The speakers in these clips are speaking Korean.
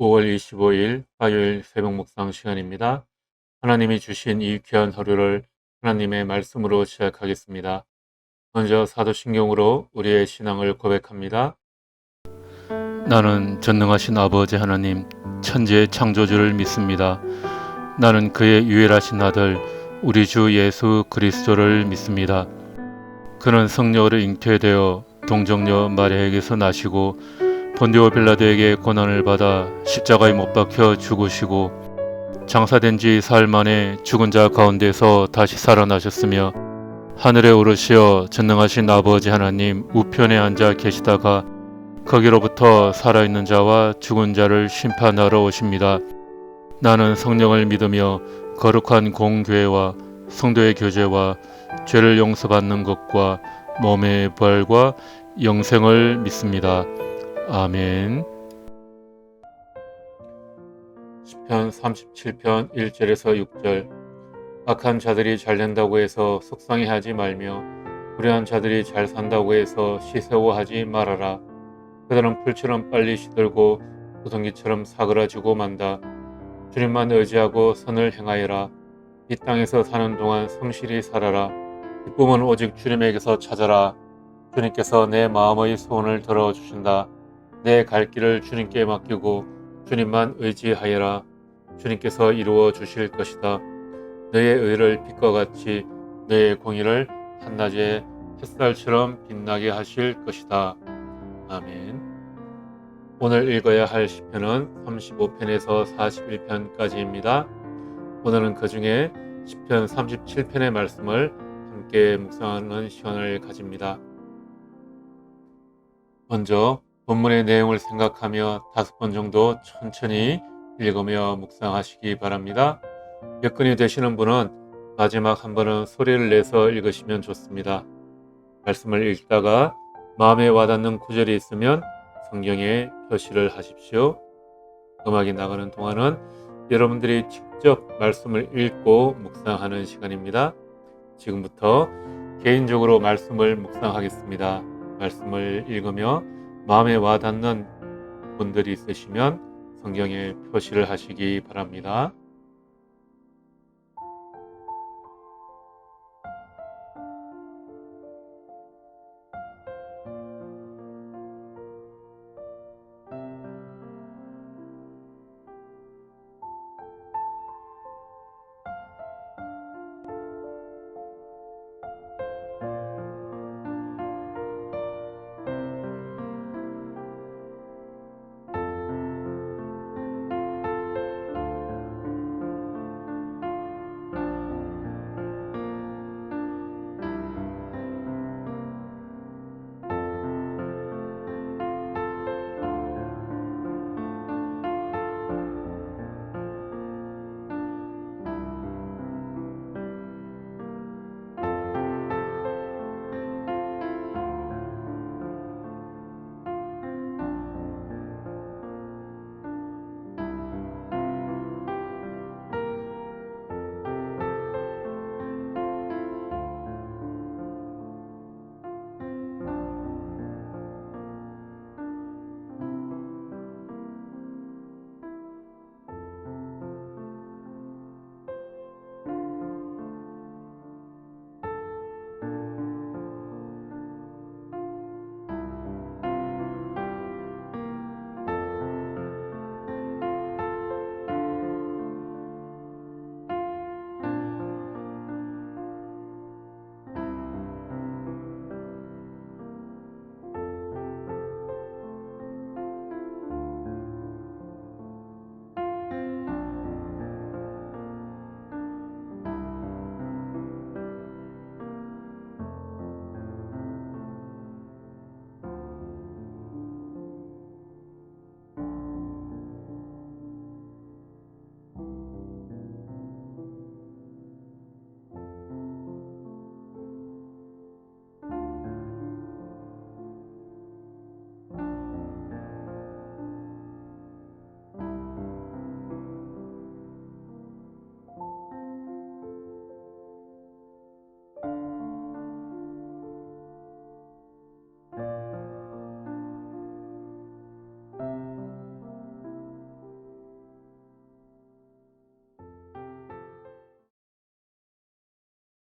5월 25일 화요일 새벽 묵상 시간입니다. 하나님이 주신 이 귀한 하루를 하나님의 말씀으로 시작하겠습니다. 먼저 사도신경으로 우리의 신앙을 고백합니다. 나는 전능하신 아버지 하나님, 천지의 창조주를 믿습니다. 나는 그의 유일하신 아들, 우리 주 예수 그리스도를 믿습니다. 그는 성령으로 잉태되어 동정녀 마리아에게서 나시고 본디오 빌라도에게 고난을 받아 십자가에 못 박혀 죽으시고 장사된 지 사흘 만에 죽은 자 가운데서 다시 살아나셨으며 하늘에 오르시어 전능하신 아버지 하나님 우편에 앉아 계시다가 거기로부터 살아있는 자와 죽은 자를 심판하러 오십니다. 나는 성령을 믿으며 거룩한 공교회와 성도의 교제와 죄를 용서받는 것과 몸의 부활과 영생을 믿습니다. 아멘. 시편 37편 1절에서 6절. 악한 자들이 잘 된다고 해서 속상해하지 말며 불의한 자들이 잘 산다고 해서 시세워하지 말아라. 그들은 풀처럼 빨리 시들고 구덩이처럼 사그라지고 만다. 주님만 의지하고 선을 행하여라. 이 땅에서 사는 동안 성실히 살아라. 기쁨은 오직 주님에게서 찾아라. 주님께서 내 마음의 소원을 들어주신다. 내 갈 길을 주님께 맡기고 주님만 의지하여라. 주님께서 이루어 주실 것이다. 너의 의를 빛과 같이 너의 공의를 한낮의 햇살처럼 빛나게 하실 것이다. 아멘. 오늘 읽어야 할 시편은 35편에서 41편까지입니다. 오늘은 그 중에 시편 37편의 말씀을 함께 묵상하는 시간을 가집니다. 먼저 본문의 내용을 생각하며 5번 정도 천천히 읽으며 묵상하시기 바랍니다. 여건이 되시는 분은 마지막 한 번은 소리를 내서 읽으시면 좋습니다. 말씀을 읽다가 마음에 와닿는 구절이 있으면 성경에 표시를 하십시오. 음악이 나가는 동안은 여러분들이 직접 말씀을 읽고 묵상하는 시간입니다. 지금부터 개인적으로 말씀을 묵상하겠습니다. 말씀을 읽으며 마음에 와닿는 분들이 있으시면 성경에 표시를 하시기 바랍니다.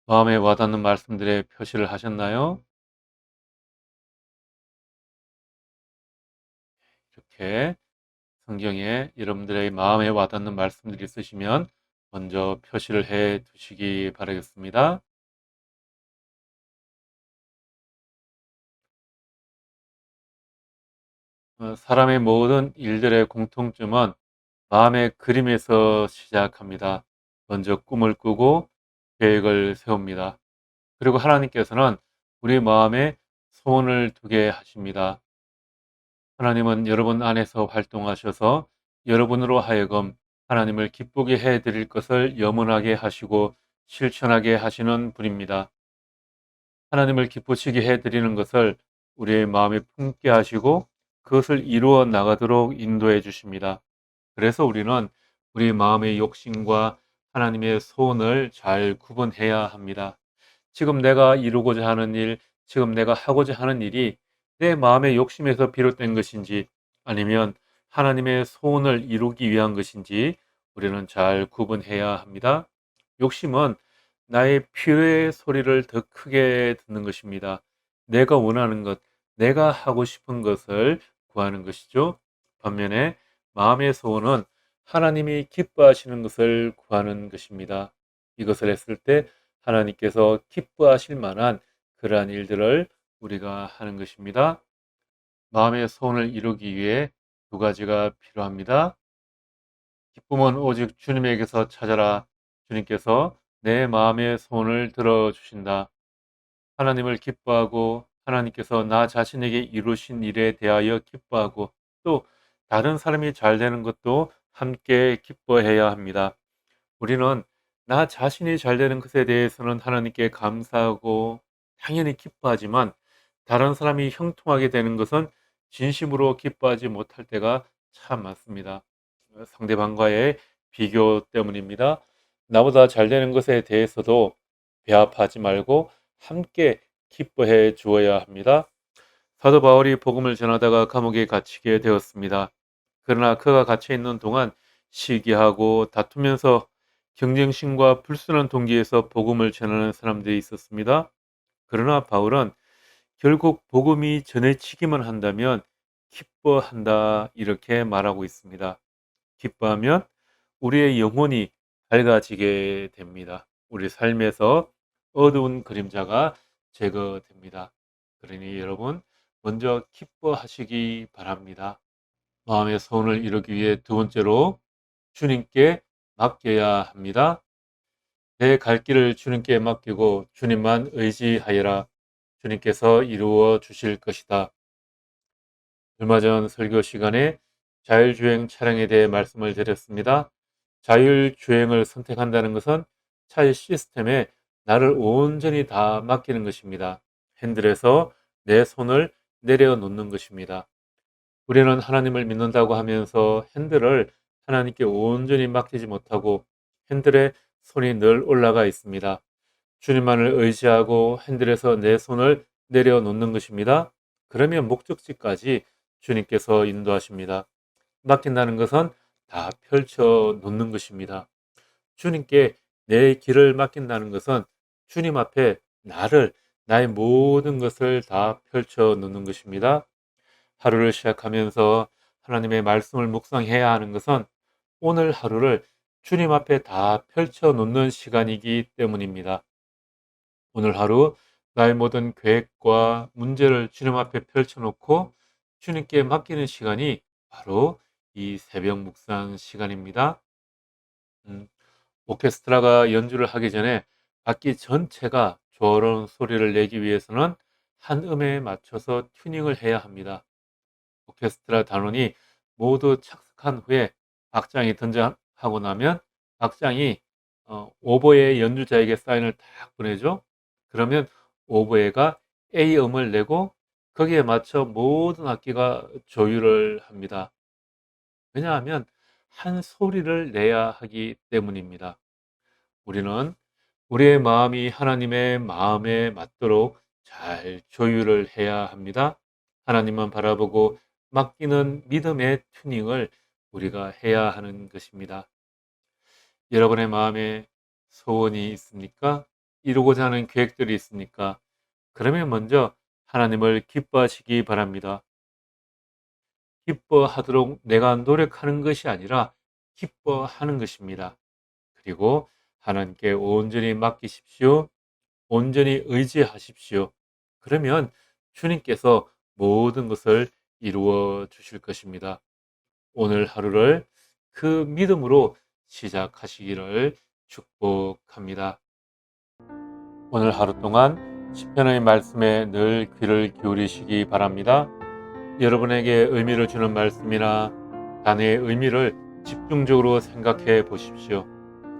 마음에 와닿는 말씀들에 표시를 하셨나요? 이렇게 성경에 여러분들의 마음에 와닿는 말씀들이 있으시면 먼저 표시를 해 두시기 바라겠습니다. 사람의 모든 일들의 공통점은 마음의 그림에서 시작합니다. 먼저 꿈을 꾸고 계획을 세웁니다. 그리고 하나님께서는 우리 마음에 소원을 두게 하십니다. 하나님은 여러분 안에서 활동하셔서 여러분으로 하여금 하나님을 기쁘게 해 드릴 것을 염원하게 하시고 실천하게 하시는 분입니다. 하나님을 기쁘시게 해 드리는 것을 우리의 마음에 품게 하시고 그것을 이루어 나가도록 인도해 주십니다. 그래서 우리는 우리 마음의 욕심과 하나님의 소원을 잘 구분해야 합니다. 지금 내가 이루고자 하는 일, 지금 내가 하고자 하는 일이 내 마음의 욕심에서 비롯된 것인지 아니면 하나님의 소원을 이루기 위한 것인지 우리는 잘 구분해야 합니다. 욕심은 나의 필요의 소리를 더 크게 듣는 것입니다. 내가 원하는 것, 내가 하고 싶은 것을 구하는 것이죠. 반면에 마음의 소원은 하나님이 기뻐하시는 것을 구하는 것입니다. 이것을 했을 때 하나님께서 기뻐하실 만한 그러한 일들을 우리가 하는 것입니다. 마음의 소원을 이루기 위해 두 가지가 필요합니다. 기쁨은 오직 주님에게서 찾아라. 주님께서 내 마음의 소원을 들어주신다. 하나님을 기뻐하고 하나님께서 나 자신에게 이루신 일에 대하여 기뻐하고 또 다른 사람이 잘 되는 것도 함께 기뻐해야 합니다. 우리는 나 자신이 잘 되는 것에 대해서는 하나님께 감사하고 당연히 기뻐하지만 다른 사람이 형통하게 되는 것은 진심으로 기뻐하지 못할 때가 참 많습니다. 상대방과의 비교 때문입니다. 나보다 잘 되는 것에 대해서도 배합하지 말고 함께 기뻐해 주어야 합니다. 사도 바울이 복음을 전하다가 감옥에 갇히게 되었습니다. 그러나 그가 갇혀 있는 동안 시기하고 다투면서 경쟁심과 불순한 동기에서 복음을 전하는 사람들이 있었습니다. 그러나 바울은 결국 복음이 전해지기만 한다면 기뻐한다 이렇게 말하고 있습니다. 기뻐하면 우리의 영혼이 밝아지게 됩니다. 우리 삶에서 어두운 그림자가 제거됩니다. 그러니 여러분 먼저 기뻐하시기 바랍니다. 마음의 소원을 이루기 위해 두 번째로 주님께 맡겨야 합니다. 내 갈 길을 주님께 맡기고 주님만 의지하여라. 주님께서 이루어 주실 것이다. 얼마 전 설교 시간에 자율주행 차량에 대해 말씀을 드렸습니다. 자율주행을 선택한다는 것은 차의 시스템에 나를 온전히 다 맡기는 것입니다. 핸들에서 내 손을 내려놓는 것입니다. 우리는 하나님을 믿는다고 하면서 핸들을 하나님께 온전히 맡기지 못하고 핸들에 손이 늘 올라가 있습니다. 주님만을 의지하고 핸들에서 내 손을 내려놓는 것입니다. 그러면 목적지까지 주님께서 인도하십니다. 맡긴다는 것은 다 펼쳐 놓는 것입니다. 주님께 내 길을 맡긴다는 것은 주님 앞에 나의 모든 것을 다 펼쳐 놓는 것입니다. 하루를 시작하면서 하나님의 말씀을 묵상해야 하는 것은 오늘 하루를 주님 앞에 다 펼쳐 놓는 시간이기 때문입니다. 오늘 하루 나의 모든 계획과 문제를 주님 앞에 펼쳐놓고 주님께 맡기는 시간이 바로 이 새벽 묵상 시간입니다. 음, 오케스트라가 연주를 하기 전에 악기 전체가 조화로운 소리를 내기 위해서는 한 음에 맞춰서 튜닝을 해야 합니다. 오케스트라 단원이 모두 착석한 후에 악장이 등장하고 나면 악장이 오보에 연주자에게 사인을 딱 보내죠. 그러면 오보에가 A음을 내고 거기에 맞춰 모든 악기가 조율을 합니다. 왜냐하면 한 소리를 내야 하기 때문입니다. 우리는 우리의 마음이 하나님의 마음에 맞도록 잘 조율을 해야 합니다. 하나님만 바라보고 맡기는 믿음의 튜닝을 우리가 해야 하는 것입니다. 여러분의 마음에 소원이 있습니까? 이루고자 하는 계획들이 있습니까? 그러면 먼저 하나님을 기뻐하시기 바랍니다. 기뻐하도록 내가 노력하는 것이 아니라 기뻐하는 것입니다. 그리고 하나님께 온전히 맡기십시오. 온전히 의지하십시오. 그러면 주님께서 모든 것을 이루어 주실 것입니다. 오늘 하루를 그 믿음으로 시작하시기를 축복합니다. 오늘 하루 동안 시편의 말씀에 늘 귀를 기울이시기 바랍니다. 여러분에게 의미를 주는 말씀이나 단어의 의미를 집중적으로 생각해 보십시오.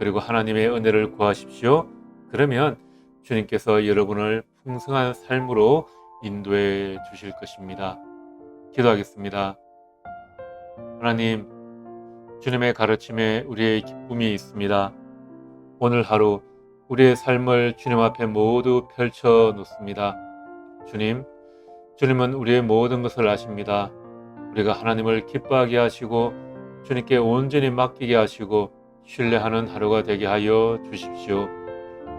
그리고 하나님의 은혜를 구하십시오. 그러면 주님께서 여러분을 풍성한 삶으로 인도해 주실 것입니다. 기도하겠습니다. 하나님, 주님의 가르침에 우리의 기쁨이 있습니다. 오늘 하루 우리의 삶을 주님 앞에 모두 펼쳐 놓습니다. 주님은 우리의 모든 것을 아십니다. 우리가 하나님을 기뻐하게 하시고 주님께 온전히 맡기게 하시고 신뢰하는 하루가 되게 하여 주십시오.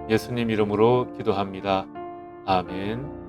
예수님 이름으로 기도합니다. 아멘.